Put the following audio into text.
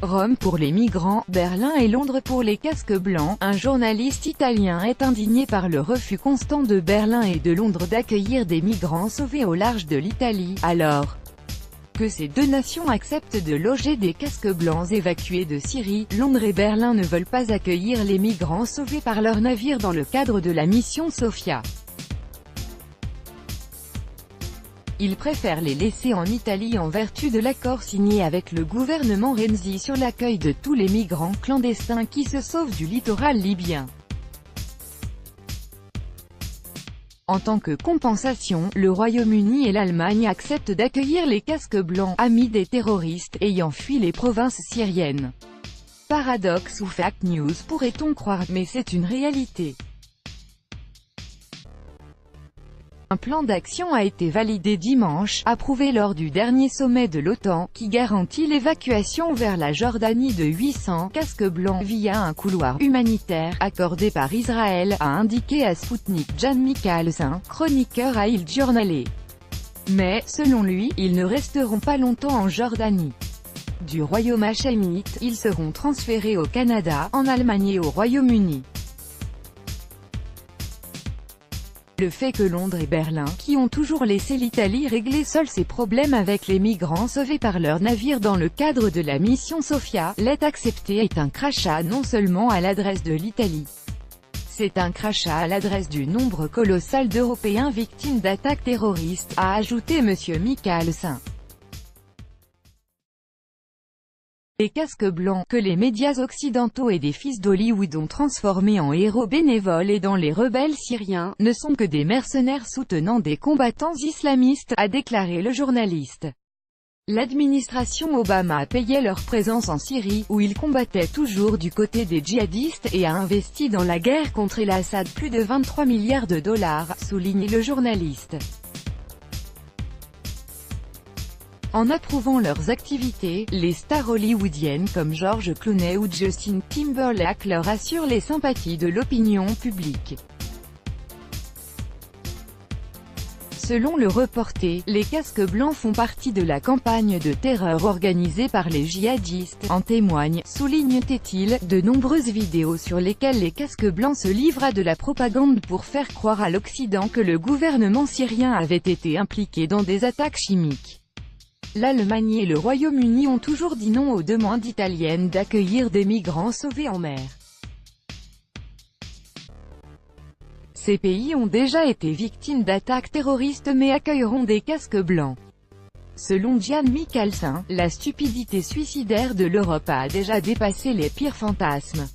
Rome pour les migrants, Berlin et Londres pour les casques blancs. Un journaliste italien est indigné par le refus constant de Berlin et de Londres d'accueillir des migrants sauvés au large de l'Italie, alors que ces deux nations acceptent de loger des casques blancs évacués de Syrie. Londres et Berlin ne veulent pas accueillir les migrants sauvés par leur navire dans le cadre de la mission Sophia. Ils préfèrent les laisser en Italie en vertu de l'accord signé avec le gouvernement Renzi sur l'accueil de tous les migrants clandestins qui se sauvent du littoral libyen. En tant que compensation, le Royaume-Uni et l'Allemagne acceptent d'accueillir les casques blancs, amis des terroristes, ayant fui les provinces syriennes. Paradoxe ou fake news pourrait-on croire, mais c'est une réalité. Un plan d'action a été validé dimanche, approuvé lors du dernier sommet de l'OTAN, qui garantit l'évacuation vers la Jordanie de 800 casques blancs via un couloir humanitaire accordé par Israël, a indiqué à Sputnik Jan Michalsen, chroniqueur à Il Giornale. Mais, selon lui, ils ne resteront pas longtemps en Jordanie. Du royaume hachémite, ils seront transférés au Canada, en Allemagne et au Royaume-Uni. Le fait que Londres et Berlin, qui ont toujours laissé l'Italie régler seuls ses problèmes avec les migrants sauvés par leur navire dans le cadre de la mission Sophia, l'ait accepté est un crachat non seulement à l'adresse de l'Italie. C'est un crachat à l'adresse du nombre colossal d'Européens victimes d'attaques terroristes, a ajouté M. Michalsen. Les casques blancs, que les médias occidentaux et des fils d'Hollywood ont transformés en héros bénévoles aidant les rebelles syriens, ne sont que des mercenaires soutenant des combattants islamistes, a déclaré le journaliste. L'administration Obama payait leur présence en Syrie, où ils combattaient toujours du côté des djihadistes, et a investi dans la guerre contre el-Assad plus de 23 milliards de dollars, souligne le journaliste. En approuvant leurs activités, les stars hollywoodiennes comme George Clooney ou Justin Timberlake leur assurent les sympathies de l'opinion publique. Selon le reporté, les casques blancs font partie de la campagne de terreur organisée par les djihadistes, en témoignent, souligne-t-il, de nombreuses vidéos sur lesquelles les casques blancs se livrent à de la propagande pour faire croire à l'Occident que le gouvernement syrien avait été impliqué dans des attaques chimiques. L'Allemagne et le Royaume-Uni ont toujours dit non aux demandes italiennes d'accueillir des migrants sauvés en mer. Ces pays ont déjà été victimes d'attaques terroristes mais accueilleront des casques blancs. Selon Jan Michalsen, la stupidité suicidaire de l'Europe a déjà dépassé les pires fantasmes.